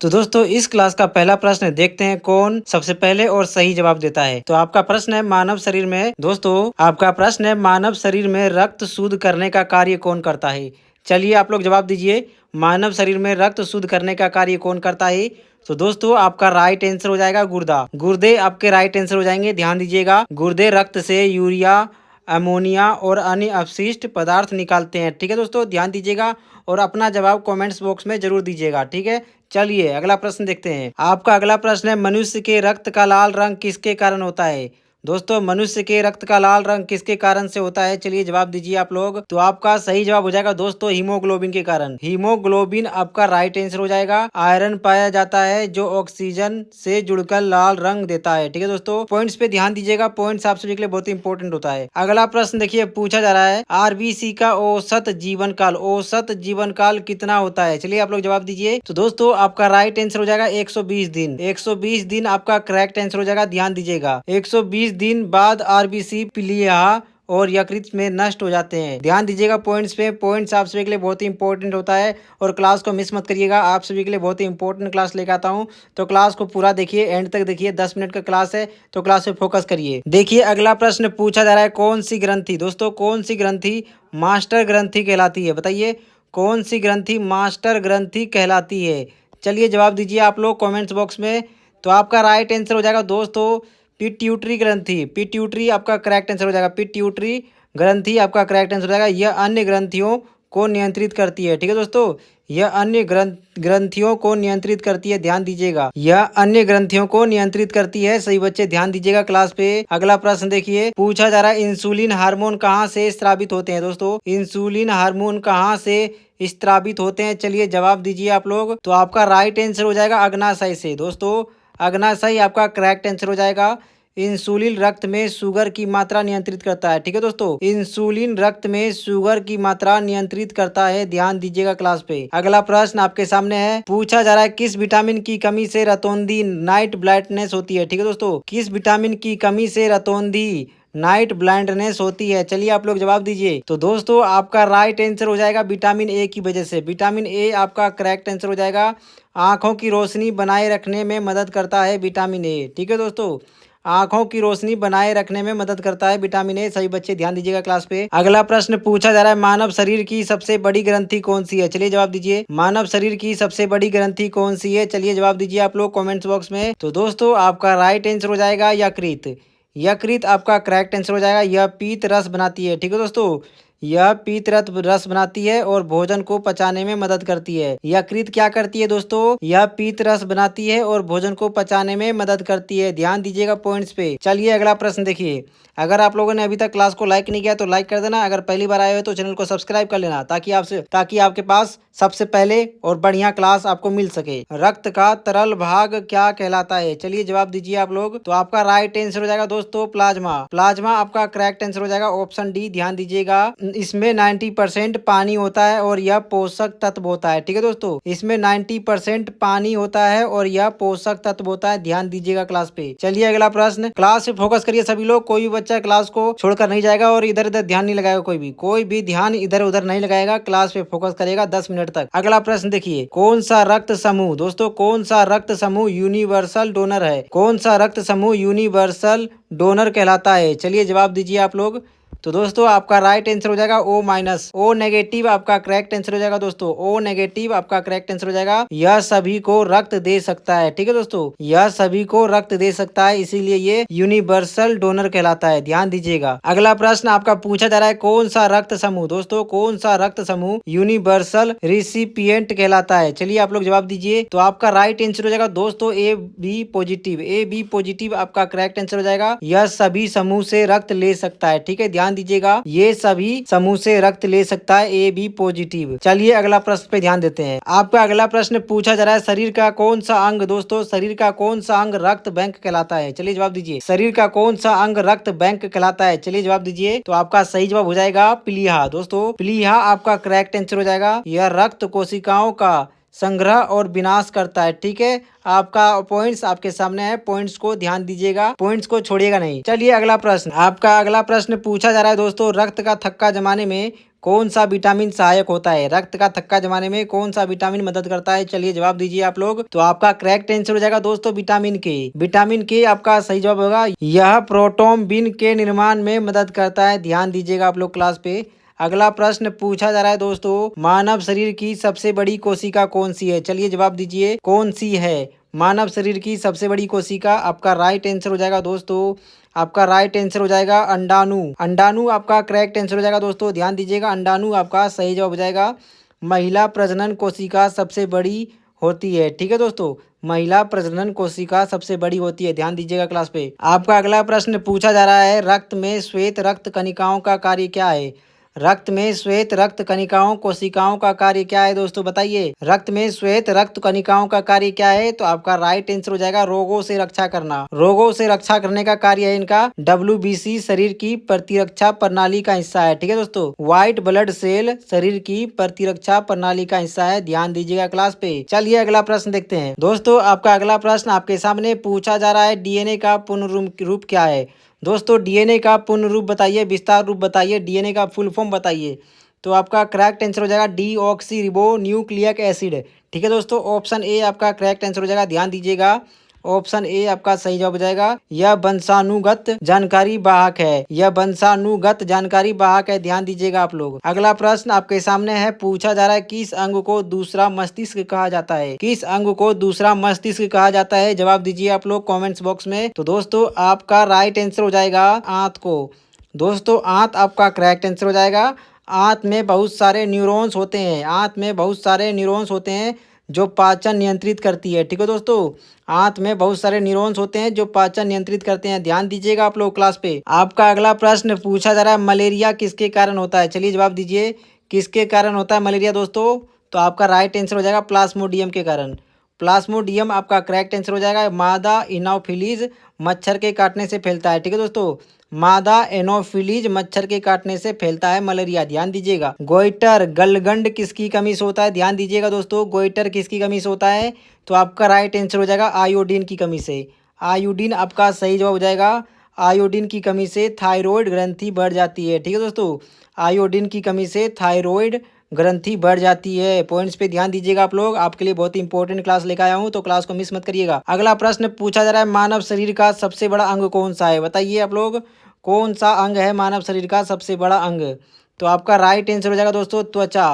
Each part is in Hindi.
तो दोस्तों इस क्लास का पहला प्रश्न देखते हैं कौन सबसे पहले और सही जवाब देता है। तो आपका प्रश्न है मानव शरीर में दोस्तों आपका प्रश्न है मानव शरीर में रक्त शुद्ध करने का कार्य कौन करता है। चलिए आप लोग जवाब दीजिए। मानव शरीर में रक्त शुद्ध करने का कार्य कौन करता है। तो दोस्तों आपका राइट आंसर हो जाएगा गुर्दा। गुर्दे आपके राइट आंसर हो जाएंगे। ध्यान दीजिएगा, गुर्दे रक्त से यूरिया, अमोनिया और अन्य अपशिष्ट पदार्थ निकालते हैं। ठीक है दोस्तों, ध्यान दीजिएगा और अपना जवाब कमेंट्स बॉक्स में जरूर दीजिएगा। ठीक है, चलिए अगला प्रश्न देखते हैं। आपका अगला प्रश्न है मनुष्य के रक्त का लाल रंग किसके कारण होता है। दोस्तों मनुष्य के रक्त का लाल रंग किसके कारण से होता है, चलिए जवाब दीजिए आप लोग। तो आपका सही जवाब हो जाएगा दोस्तों हीमोग्लोबिन के कारण। हीमोग्लोबिन आपका राइट आंसर हो जाएगा। आयरन पाया जाता है जो ऑक्सीजन से जुड़कर लाल रंग देता है। ठीक है दोस्तों, पॉइंट्स पे ध्यान दीजिएगा, पॉइंट्स आप सभी के लिए बहुत ही इंपॉर्टेंट होता है। अगला प्रश्न देखिए, पूछा जा रहा है आरबीसी का औसत जीवन काल कितना होता है। चलिए आप लोग जवाब दीजिए। तो दोस्तों आपका राइट आंसर हो जाएगा 120 दिन। 120 दिन आपका करेक्ट आंसर हो जाएगा। ध्यान दीजिएगा, 120 दिन बाद आरबीसी प्लीहा और यकृत में नष्ट हो जाते हैं। ध्यान दीजिएगा पॉइंट्स पे, पॉइंट्स आप सभी के लिए बहुत ही इंपॉर्टेंट होता है और क्लास को मिस मत करिएगा। आप सभी के लिए बहुत ही इंपॉर्टेंट क्लास लेकर आता हूँ, तो क्लास को पूरा देखिए, एंड तक देखिए। 10 मिनट का क्लास है तो क्लास पे फोकस करिए। देखिए अगला प्रश्न पूछा जा रहा है कौन सी ग्रंथि, दोस्तों कौन सी ग्रंथि मास्टर ग्रंथि कहलाती है। बताइए कौन सी ग्रंथि मास्टर ग्रंथि कहलाती है। चलिए जवाब दीजिए आप लोग कमेंट्स बॉक्स में। तो आपका राइट आंसर हो जाएगा दोस्तों पिट्यूटरी ग्रंथि। पिट्यूटरी आपका करेक्ट आंसर हो जाएगा। पिट्यूटरी ग्रंथि आपका करेक्ट आंसर हो जाएगा। यह अन्य ग्रंथियों को नियंत्रित करती है। ठीक है दोस्तों, यह अन्य ग्रंथियों को नियंत्रित करती है। ध्यान दीजिएगा, यह अन्य ग्रंथियों को नियंत्रित करती है। सही बच्चे ध्यान दीजिएगा क्लास पे। अगला प्रश्न देखिए, पूछा जा रहा है इंसुलिन हार्मोन कहाँ से स्रावित होते हैं। दोस्तों इंसुलिन हार्मोन कहाँ से स्रावित होते हैं, चलिए जवाब दीजिए आप लोग। तो आपका राइट आंसर हो जाएगा अग्नाशय से। दोस्तों अग्नाशय आपका करेक्ट आंसर हो जाएगा। इंसुलिन रक्त में शुगर की मात्रा नियंत्रित करता है। ठीक है दोस्तों, इंसुलिन रक्त में शुगर की मात्रा नियंत्रित करता है। ध्यान दीजिएगा क्लास पे। अगला प्रश्न आपके सामने है, पूछा जा रहा है किस विटामिन की कमी से रतौंधी नाइट ब्लाइंडनेस होती है। ठीक है दोस्तों, किस विटामिन की कमी से रतौंधी नाइट ब्लाइंडनेस होती है। चलिए आप लोग जवाब दीजिए। तो दोस्तों आपका राइट आंसर हो जाएगा विटामिन ए की वजह से। विटामिन ए आपका करेक्ट आंसर हो जाएगा। आंखों की रोशनी बनाए रखने में मदद करता है विटामिन ए। ठीक है दोस्तों, आंखों की रोशनी बनाए रखने में मदद करता है विटामिन ए। सही बच्चे ध्यान दीजिएगा क्लास पे। अगला प्रश्न पूछा जा रहा है मानव शरीर की सबसे बड़ी ग्रंथि कौन सी है। चलिए जवाब दीजिए, मानव शरीर की सबसे बड़ी ग्रंथि कौन सी है। चलिए जवाब दीजिए आप लोग कमेंट्स बॉक्स में। तो दोस्तों आपका राइट आंसर हो जाएगा यकृत। यकृत आपका करेक्ट आंसर हो जाएगा। यह पीत रस बनाती है। ठीक है दोस्तों, यह पीत रस बनाती है और भोजन को पचाने में मदद करती है। यकृत क्या करती है दोस्तों, यह पीत रस बनाती है और भोजन को पचाने में मदद करती है। ध्यान दीजिएगा पॉइंट्स पे। चलिए अगला प्रश्न देखिए, अगर आप लोगों ने अभी तक क्लास को लाइक नहीं किया तो लाइक कर देना। अगर पहली बार आए हो तो चैनल को सब्सक्राइब कर लेना, ताकि आपके पास सबसे पहले और बढ़िया क्लास आपको मिल सके। रक्त का तरल भाग क्या कहलाता है। चलिए जवाब दीजिए आप लोग। तो आपका राइट आंसर हो जाएगा दोस्तों प्लाज्मा। प्लाज्मा आपका करेक्ट आंसर हो जाएगा, ऑप्शन डी। ध्यान दीजिएगा, इसमें 90% पानी होता है और यह पोषक तत्व होता है। ठीक है दोस्तों, इसमें 90% पानी होता है और यह पोषक तत्व होता है। ध्यान दीजिएगा क्लास पे। चलिए अगला प्रश्न, क्लास पे फोकस करिए सभी लोग। कोई भी बच्चा क्लास को छोड़कर नहीं जाएगा और इधर उधर ध्यान नहीं लगाएगा। कोई भी ध्यान इधर उधर नहीं लगाएगा, क्लास पे फोकस करेगा 10 मिनट तक। अगला प्रश्न देखिए, कौन सा रक्त समूह, दोस्तों कौन सा रक्त समूह यूनिवर्सल डोनर है। कौन सा रक्त समूह यूनिवर्सल डोनर कहलाता है। चलिए जवाब दीजिए आप लोग। तो दोस्तों आपका राइट आंसर हो जाएगा ओ माइनस। ओ नेगेटिव आपका करेक्ट आंसर हो जाएगा दोस्तों। ओ नेगेटिव आपका करेक्ट आंसर हो जाएगा। यह सभी को रक्त दे सकता है। ठीक है दोस्तों, यह सभी को रक्त दे सकता है, इसीलिए ये यूनिवर्सल डोनर कहलाता है। ध्यान दीजिएगा। अगला प्रश्न आपका पूछा जा रहा है कौन सा रक्त समूह, दोस्तों कौन सा रक्त समूह यूनिवर्सल रिसिपिएंट कहलाता है। चलिए आप लोग जवाब दीजिए। तो आपका राइट आंसर हो जाएगा दोस्तों A B positive. A B positive आपका करेक्ट आंसर हो जाएगा। यह सभी समूह से रक्त ले सकता है। ठीक है, ध्यान दीजिएगा, ये सभी समूह से रक्त ले सकता है, ए बी पॉजिटिव। चलिए अगला प्रश्न पे ध्यान देते हैं। आपका अगला प्रश्न पूछा जा रहा है शरीर का कौन सा अंग, दोस्तों शरीर का कौन सा अंग रक्त बैंक कहलाता है। चलिए जवाब दीजिए, शरीर का कौन सा अंग रक्त बैंक कहलाता है। चलिए जवाब दीजिए। तो आपका सही जवाब हो जाएगा प्लीहा। दोस्तों प्लीहा आपका करेक्ट आंसर हो जाएगा। यह रक्त कोशिकाओं का संग्रह और विनाश करता है। ठीक है, आपका पॉइंट्स आपके सामने है, पॉइंट्स को ध्यान दीजिएगा, पॉइंट्स को छोड़िएगा नहीं। चलिए अगला प्रश्न, आपका अगला प्रश्न पूछा जा रहा है दोस्तों रक्त का थक्का जमाने में कौन सा विटामिन सहायक होता है? रक्त का थक्का जमाने में कौन सा विटामिन मदद करता है? चलिए जवाब दीजिए आप लोग। तो आपका करेक्ट आंसर हो जाएगा दोस्तों विटामिन के। विटामिन के आपका सही जवाब होगा। यह प्रोटोम्बिन के निर्माण में मदद करता है। ध्यान दीजिएगा आप लोग क्लास पे। अगला प्रश्न पूछा जा रहा है दोस्तों, मानव शरीर की सबसे बड़ी कोशिका कौन सी है? चलिए जवाब दीजिए, कौन सी है मानव शरीर की सबसे बड़ी कोशिका? आपका राइट आंसर हो जाएगा दोस्तों, आपका राइट आंसर हो जाएगा अंडाणु। अंडाणु आपका करेक्ट आंसर हो जाएगा दोस्तों। ध्यान दीजिएगा, अंडाणु आपका सही जवाब हो जाएगा। महिला प्रजनन कोशिका सबसे बड़ी होती है। ठीक है दोस्तों, महिला प्रजनन कोशिका सबसे बड़ी होती है। ध्यान दीजिएगा क्लास पे। आपका अगला प्रश्न पूछा जा रहा है, रक्त में श्वेत रक्त कणिकाओं का कार्य क्या है? रक्त में श्वेत रक्त कणिकाओं कोशिकाओं का कार्य क्या है दोस्तों, बताइए। रक्त में श्वेत रक्त कणिकाओं का कार्य क्या है? तो आपका राइट आंसर हो जाएगा रोगों से रक्षा करना। रोगों से रक्षा करने का कार्य है इनका। WBC शरीर की प्रतिरक्षा प्रणाली का हिस्सा है। ठीक है दोस्तों, व्हाइट ब्लड सेल शरीर की प्रतिरक्षा प्रणाली का हिस्सा है। ध्यान दीजिएगा क्लास पे। चलिए अगला प्रश्न देखते हैं दोस्तों। आपका अगला प्रश्न आपके सामने पूछा जा रहा है, DNA का पूर्ण रूप क्या है? दोस्तों DNA का पूर्ण रूप बताइए, विस्तार रूप बताइए, DNA का फुल फॉर्म बताइए। तो आपका करेक्ट आंसर हो जाएगा डीऑक्सी रिबो न्यूक्लिक एसिड। ठीक है दोस्तों, ऑप्शन ए आपका करेक्ट आंसर हो जाएगा। ध्यान दीजिएगा, ऑप्शन ए आपका सही जवाब हो जाएगा। यह वंशानुगत जानकारी वाहक है। यह वंशानुगत जानकारी वाहक है। ध्यान दीजिएगा आप लोग। अगला प्रश्न आपके सामने है, पूछा जा रहा है, किस अंग को दूसरा मस्तिष्क कहा जाता है? किस अंग को दूसरा मस्तिष्क कहा जाता है? जवाब दीजिए आप लोग कॉमेंट्स बॉक्स में। तो दोस्तों आपका राइट आंसर हो जाएगा आंत को। दोस्तों आंत आपका करेक्ट आंसर हो जाएगा। आंत में बहुत सारे न्यूरॉन्स होते हैं। आंत में बहुत सारे न्यूरॉन्स होते हैं जो पाचन नियंत्रित करती है। ठीक है दोस्तों, आंत में बहुत सारे न्यूरॉन्स होते हैं जो पाचन नियंत्रित करते हैं। ध्यान दीजिएगा आप लोग क्लास पे। आपका अगला प्रश्न पूछा जा रहा है, मलेरिया किसके कारण होता है? चलिए जवाब दीजिए, किसके कारण होता है मलेरिया दोस्तों? तो आपका राइट आंसर हो जाएगा प्लाज्मोडियम के कारण। प्लाज्मोडियम आपका करेक्ट आंसर हो जाएगा। मादा इनोफिलीज मच्छर के काटने से फैलता है। ठीक है दोस्तों, मादा एनोफिलीज मच्छर के काटने से फैलता है मलेरिया। ध्यान दीजिएगा। गोइटर गलगंड किसकी कमी से होता है? ध्यान दीजिएगा दोस्तों, गोइटर किसकी कमी से होता है? तो आपका राइट आंसर हो जाएगा आयोडीन की कमी से। आयोडीन आपका सही जवाब हो जाएगा। आयोडीन की कमी से थायराइड ग्रंथि बढ़ जाती है। ठीक है दोस्तों, आयोडीन की कमी से थायराइड ग्रंथि बढ़ जाती है। पॉइंट्स पे ध्यान दीजिएगा आप लोग, आपके लिए बहुत ही इंपॉर्टेंट क्लास लेकर आया हूँ, तो क्लास को मिस मत करिएगा। अगला प्रश्न पूछा जा रहा है, मानव शरीर का सबसे बड़ा अंग कौन सा है? बताइए आप लोग, कौन सा अंग है मानव शरीर का सबसे बड़ा अंग? तो आपका राइट आंसर हो जाएगा दोस्तों त्वचा।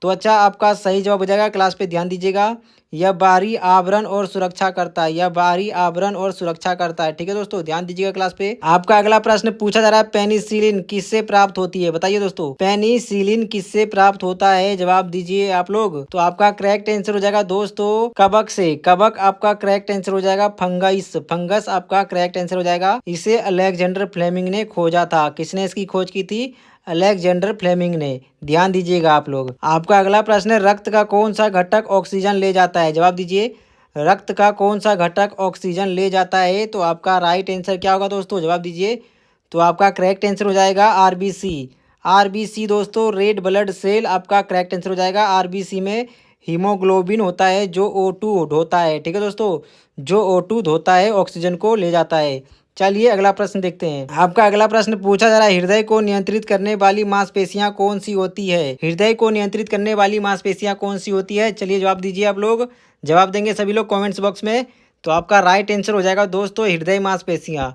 त्वचा आपका सही जवाब हो जाएगा। क्लास पे ध्यान दीजिएगा। यह बाहरी आवरण और सुरक्षा करता है। यह बाहरी आवरण और सुरक्षा करता है। ठीक है दोस्तों, ध्यान दीजिएगा क्लास पे। आपका अगला प्रश्न पूछा जा रहा है, पेनिसिलिन किससे प्राप्त होती है? बताइए दोस्तों, पेनिसिलिन किससे प्राप्त होता है? जवाब दीजिए आप लोग। तो आपका करेक्ट आंसर हो जाएगा दोस्तों कवक से। कवक आपका करेक्ट आंसर हो जाएगा। फंगस, फंगस आपका करेक्ट आंसर हो जाएगा। इसे अलेक्जेंडर फ्लेमिंग ने खोजा था। किसने इसकी खोज की थी? अलेक्जेंडर फ्लेमिंग ने। ध्यान दीजिएगा आप लोग। आपका अगला प्रश्न है, रक्त का कौन सा घटक ऑक्सीजन ले जाता है? जवाब दीजिए, रक्त का कौन सा घटक ऑक्सीजन ले जाता है? तो आपका राइट आंसर क्या होगा दोस्तों? जवाब दीजिए। तो आपका करेक्ट आंसर हो जाएगा आरबीसी। आरबीसी दोस्तों रेड ब्लड सेल आपका करेक्ट आंसर हो जाएगा। आरबीसी में हीमोग्लोबिन होता है जो O2 ढोता है। ठीक है दोस्तों, जो O2 ढोता है ऑक्सीजन को ले जाता है। चलिए अगला प्रश्न देखते हैं। आपका अगला प्रश्न पूछा जा रहा है, हृदय को नियंत्रित करने वाली मांसपेशियां कौन सी होती है? हृदय को नियंत्रित करने वाली मांसपेशियां कौन सी होती है? चलिए जवाब दीजिए आप लोग। जवाब देंगे सभी लोग कमेंट्स बॉक्स में। तो आपका राइट आंसर हो जाएगा दोस्तों हृदय मांसपेशियां।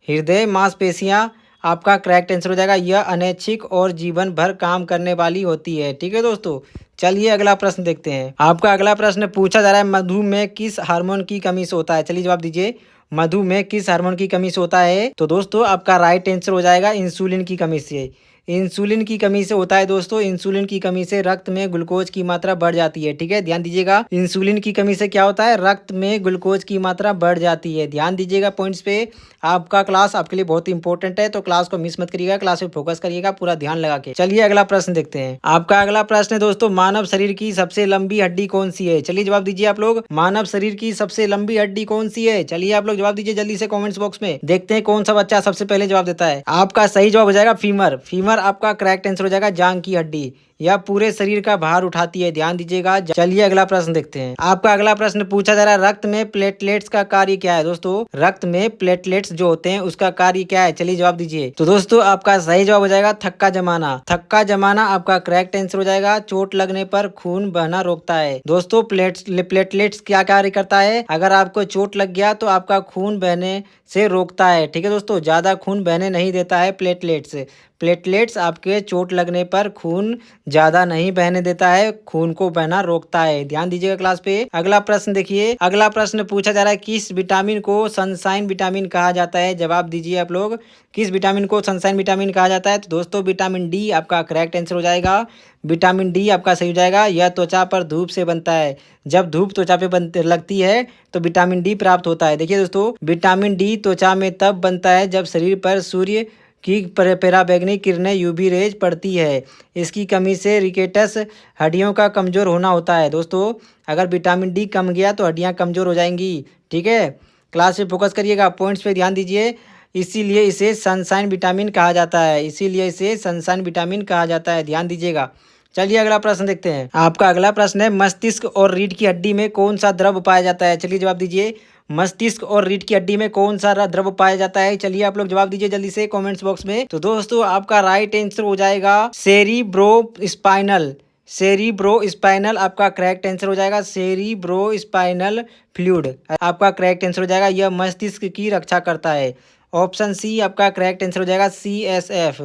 हृदय मांसपेशियां आपका करेक्ट आंसर हो जाएगा। यह अनैच्छिक और जीवन भर काम करने वाली होती है। ठीक है दोस्तों, चलिए अगला प्रश्न देखते हैं। आपका अगला प्रश्न पूछा जा रहा है, मधुमेह किस हार्मोन की कमी से होता है? चलिए जवाब दीजिए, मधुमेह किस हार्मोन की कमी से होता है? तो दोस्तों आपका राइट आंसर हो जाएगा इंसुलिन की कमी से। इंसुलिन की कमी से होता है दोस्तों। इंसुलिन की कमी से रक्त में ग्लूकोज की मात्रा बढ़ जाती है। ठीक है, ध्यान दीजिएगा। इंसुलिन की कमी से क्या होता है? रक्त में ग्लूकोज की मात्रा बढ़ जाती है। ध्यान दीजिएगा पॉइंट्स पे। आपका क्लास आपके लिए बहुत ही इंपॉर्टेंट है, तो क्लास को मिस मत करिएगा, क्लास पे फोकस करिएगा पूरा ध्यान लगा के। चलिए अगला प्रश्न देखते हैं। आपका अगला प्रश्न है दोस्तों, मानव शरीर की सबसे लंबी हड्डी कौन सी है? चलिए जवाब दीजिए आप लोग। मानव शरीर की सबसे लंबी हड्डी कौन सी है? चलिए आप लोग जवाब दीजिए जल्दी से कमेंट्स बॉक्स में। देखते हैं कौन सा बच्चा सबसे पहले जवाब देता है। आपका सही जवाब हो जाएगा फीमर। फीमर आपका करेक्ट आंसर हो जाएगा जांग की हड्डी। यह पूरे शरीर का भार उठाती है, ध्यान दीजिएगा। चलिए अगला प्रश्न देखते हैं। आपका अगला प्रश्न पूछा जा रहा है, रक्त में प्लेटलेट्स का कार्य क्या है। दोस्तों रक्त में प्लेटलेट्स जो होते हैं उसका कार्य क्या है, चलिए जवाब दीजिए। तो दोस्तों आपका सही जवाब हो जाएगा थक्का जमाना। थक्का जमाना आपका करेक्ट आंसर हो जाएगा। चोट लगने पर खून बहना रोकता है। दोस्तों प्लेटलेट्स क्या कार्य करता है, अगर आपको चोट लग गया तो आपका खून बहने से रोकता है। ठीक है दोस्तों, ज्यादा खून बहने नहीं देता है प्लेटलेट्स। प्लेटलेट्स आपके चोट लगने पर खून ज्यादा नहीं बहने देता है, खून को बहना रोकता है। ध्यान दीजिएगा क्लास पे। अगला प्रश्न देखिए। अगला प्रश्न पूछा जा रहा है, किस विटामिन को सनशाइन विटामिन कहा जाता है। जवाब दीजिए आप लोग, किस विटामिन को सनशाइन विटामिन कहा जाता है। तो दोस्तों विटामिन डी आपका करेक्ट आंसर हो जाएगा। विटामिन डी आपका सही हो जाएगा। यह त्वचा पर धूप से बनता है। जब धूप त्वचा पे लगती है तो विटामिन डी प्राप्त होता है। देखिए दोस्तों, विटामिन डी त्वचा में तब बनता है जब शरीर पर सूर्य की पराबैंगनी किरणें यूवी रेज पड़ती है। इसकी कमी से रिकेटस हड्डियों का कमजोर होना होता है। दोस्तों अगर विटामिन डी कम गया तो हड्डियां कमजोर हो जाएंगी। ठीक है, क्लास पे फोकस करिएगा, पॉइंट्स पे ध्यान दीजिए। इसीलिए इसे सनशाइन विटामिन कहा जाता है। इसीलिए इसे सनशाइन विटामिन कहा जाता है, ध्यान दीजिएगा। चलिए अगला प्रश्न देखते हैं। आपका अगला प्रश्न है, मस्तिष्क और रीढ़ की हड्डी में कौन सा द्रव पाया जाता है। चलिए जवाब दीजिए। मस्तिष्क और रीढ़ की हड्डी में कौन सा द्रव पाया जाता है, चलिए आप लोग जवाब दीजिए जल्दी से कमेंट्स बॉक्स में। तो दोस्तों आपका राइट आंसर हो जाएगा सेरिब्रो स्पाइनल। सेरिब्रो स्पाइनल आपका करेक्ट आंसर हो जाएगा। सेरिब्रो स्पाइनल फ्लूइड आपका करेक्ट आंसर हो जाएगा। यह मस्तिष्क की रक्षा करता है। ऑप्शन सी आपका करेक्ट आंसर हो जाएगा। CSF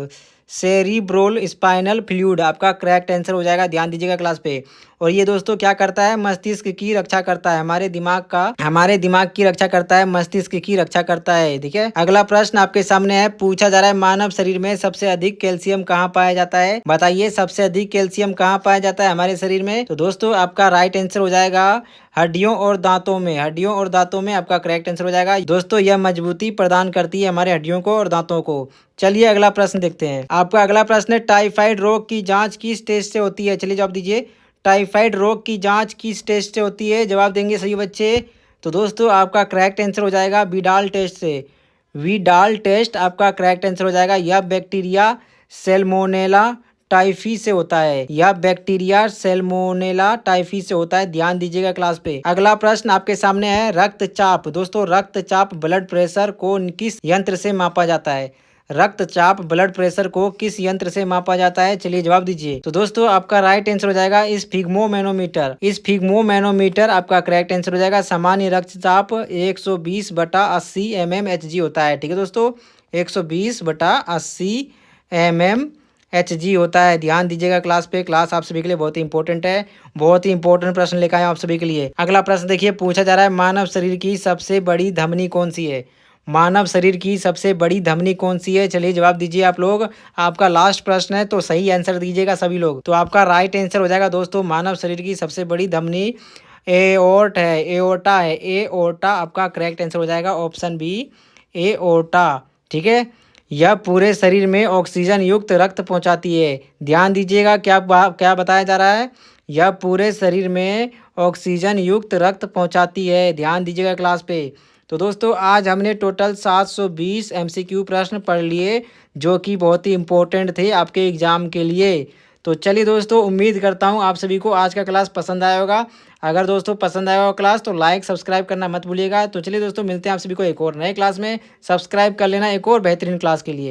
सेरिब्रोल स्पाइनल फ्लूइड आपका करेक्ट आंसर हो जाएगा। ध्यान दीजिएगा क्लास पे। और ये दोस्तों क्या करता है, मस्तिष्क की रक्षा करता है। हमारे दिमाग की रक्षा करता है, मस्तिष्क की रक्षा करता है। ठीक है, अगला प्रश्न आपके सामने है। पूछा जा रहा है, मानव शरीर में सबसे अधिक कैल्शियम कहाँ पाया जाता है। बताइए सबसे अधिक कैल्शियम कहाँ पाया जाता है हमारे शरीर में। तो दोस्तों आपका राइट आंसर हो जाएगा हड्डियों और दांतों में। हड्डियों और दांतों में आपका करेक्ट आंसर हो जाएगा। दोस्तों यह मजबूती प्रदान करती है हमारे हड्डियों को और दांतों को। चलिए अगला प्रश्न देखते हैं। आपका अगला प्रश्न है, टाइफाइड रोग की जांच किस टेस्ट से होती है। चलिए जवाब दीजिए। टाइफाइड रोग की जांच किस टेस्ट से होती है, जवाब देंगे सही बच्चे। तो दोस्तों आपका करेक्ट आंसर हो जाएगा विडाल टेस्ट से। विडाल टेस्ट आपका करेक्ट आंसर हो जाएगा। यह बैक्टीरिया सैल्मोनेला टाइफी से होता है। यह बैक्टीरिया सैल्मोनेला टाइफी से होता है, ध्यान दीजिएगा क्लास पे। अगला प्रश्न आपके सामने है, रक्तचाप। दोस्तों रक्तचाप ब्लड प्रेशर को किस यंत्र से मापा जाता है। रक्तचाप ब्लड प्रेशर को किस यंत्र से मापा जाता है, चलिए जवाब दीजिए। तो दोस्तों आपका राइट आंसर हो जाएगा स्फिग्मोमैनोमीटर। स्फिग्मोमैनोमीटर आपका करेक्ट आंसर हो जाएगा। सामान्य रक्तचाप 120/80 mmHg होता है। ठीक है दोस्तों, 120/80 mmHg होता है, ध्यान दीजिएगा क्लास पे। क्लास आप सभी के लिए बहुत ही इंपॉर्टेंट है। बहुत ही इंपॉर्टेंट प्रश्न लेकर आए आप सभी के लिए। अगला प्रश्न देखिए, पूछा जा रहा है, मानव शरीर की सबसे बड़ी धमनी कौन सी है। मानव शरीर की सबसे बड़ी धमनी कौन सी है, चलिए जवाब दीजिए आप लोग। आपका लास्ट प्रश्न है तो सही आंसर दीजिएगा सभी लोग। तो आपका राइट आंसर हो जाएगा दोस्तों, मानव शरीर की सबसे बड़ी धमनी एओर्टा है। एओर्टा है, एओर्टा आपका करेक्ट आंसर हो जाएगा। Option B aorta. ठीक है, यह पूरे शरीर में ऑक्सीजन युक्त रक्त पहुंचाती है। ध्यान दीजिएगा क्या बताया जा रहा है, यह पूरे शरीर में ऑक्सीजन युक्त रक्त पहुंचाती है, ध्यान दीजिएगा क्लास पे। तो दोस्तों आज हमने टोटल 720 MCQ प्रश्न पढ़ लिए, जो कि बहुत ही इम्पोर्टेंट थे आपके एग्जाम के लिए। तो चलिए दोस्तों, उम्मीद करता हूँ आप सभी को आज का क्लास पसंद आया होगा। अगर दोस्तों पसंद आया होगा क्लास तो लाइक सब्सक्राइब करना मत भूलिएगा। तो चलिए दोस्तों, मिलते हैं आप सभी को एक और नए क्लास में। सब्सक्राइब कर लेना एक और बेहतरीन क्लास के लिए।